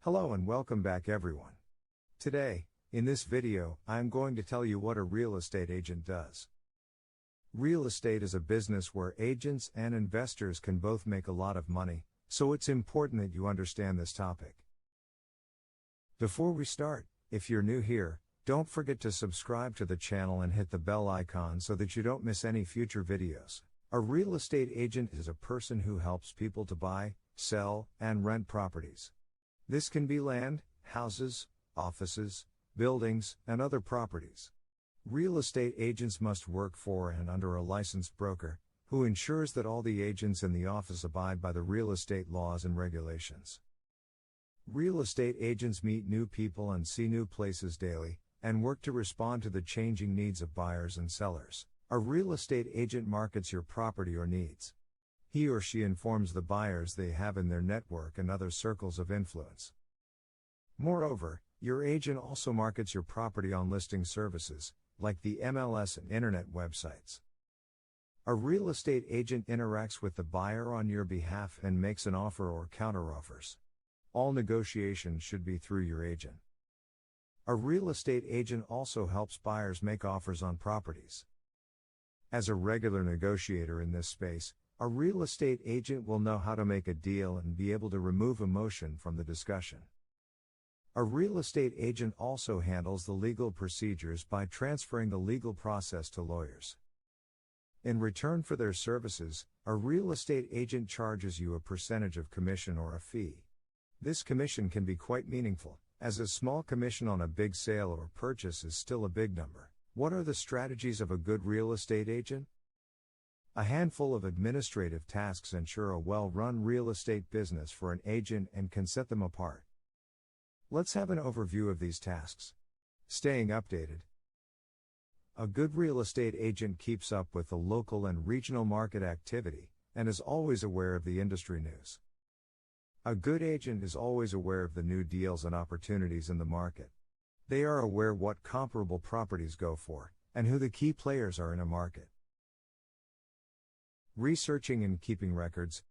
Hello and welcome back everyone. Today, in this video, I am going to tell you what a real estate agent does. Real estate is a business where agents and investors can both make a lot of money, so it's important that you understand this topic. Before we start, if you're new here, don't forget to subscribe to the channel and hit the bell icon so that you don't miss any future videos. A real estate agent is a person who helps people to buy, sell, and rent properties. This can be land, houses, offices, buildings, and other properties. Real estate agents must work for and under a licensed broker, who ensures that all the agents in the office abide by the real estate laws and regulations. Real estate agents meet new people and see new places daily, and work to respond to the changing needs of buyers and sellers. A real estate agent markets your property or needs. He or she informs the buyers they have in their network and other circles of influence. Moreover, your agent also markets your property on listing services, like the MLS and internet websites. A real estate agent interacts with the buyer on your behalf and makes an offer or counteroffers. All negotiations should be through your agent. A real estate agent also helps buyers make offers on properties. As a regular negotiator in this space, a real estate agent will know how to make a deal and be able to remove emotion from the discussion. A real estate agent also handles the legal procedures by transferring the legal process to lawyers. In return for their services, a real estate agent charges you a percentage of commission or a fee. This commission can be quite meaningful, as a small commission on a big sale or purchase is still a big number. What are the strategies of a good real estate agent? A handful of administrative tasks ensure a well-run real estate business for an agent and can set them apart. Let's have an overview of these tasks. Staying updated. A good real estate agent keeps up with the local and regional market activity, and is always aware of the industry news. A good agent is always aware of the new deals and opportunities in the market. They are aware what comparable properties go for, and who the key players are in a market. Researching and keeping records.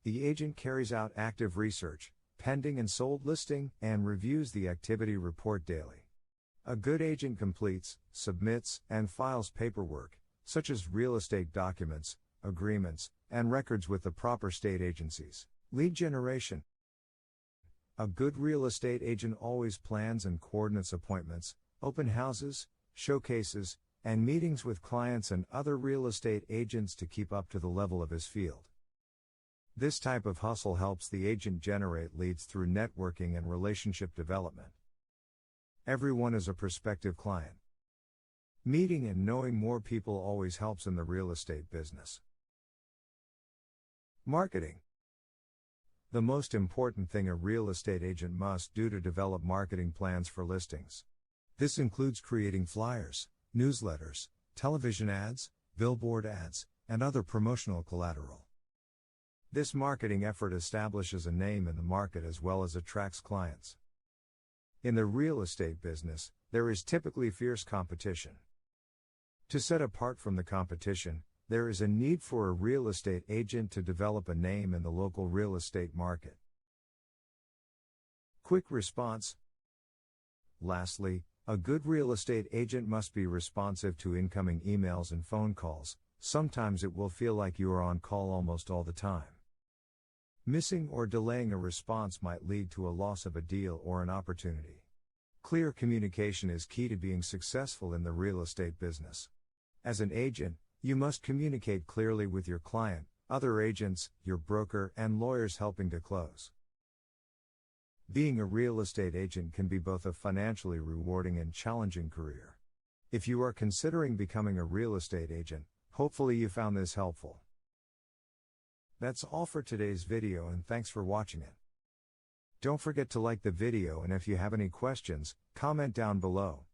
The agent carries out active research, pending and sold listing, and reviews the activity report daily. A good agent completes, submits, and files paperwork, such as real estate documents, agreements, and records with the proper state agencies. Lead generation. A good real estate agent always plans and coordinates appointments, open houses, showcases, and meetings with clients and other real estate agents to keep up to the level of his field. This type of hustle helps the agent generate leads through networking and relationship development. Everyone is a prospective client. Meeting and knowing more people always helps in the real estate business. Marketing. The most important thing a real estate agent must do to develop marketing plans for listings. This includes creating flyers, newsletters, television ads, billboard ads, and other promotional collateral. This marketing effort establishes a name in the market as well as attracts clients. In the real estate business, there is typically fierce competition. To set apart from the competition, there is a need for a real estate agent to develop a name in the local real estate market. Quick response. Lastly, a good real estate agent must be responsive to incoming emails and phone calls. Sometimes it will feel like you are on call almost all the time. Missing or delaying a response might lead to a loss of a deal or an opportunity. Clear communication is key to being successful in the real estate business. As an agent, you must communicate clearly with your client, other agents, your broker, and lawyers helping to close. Being a real estate agent can be both a financially rewarding and challenging career. If you are considering becoming a real estate agent, hopefully you found this helpful. That's all for today's video and thanks for watching it. Don't forget to like the video and if you have any questions, comment down below.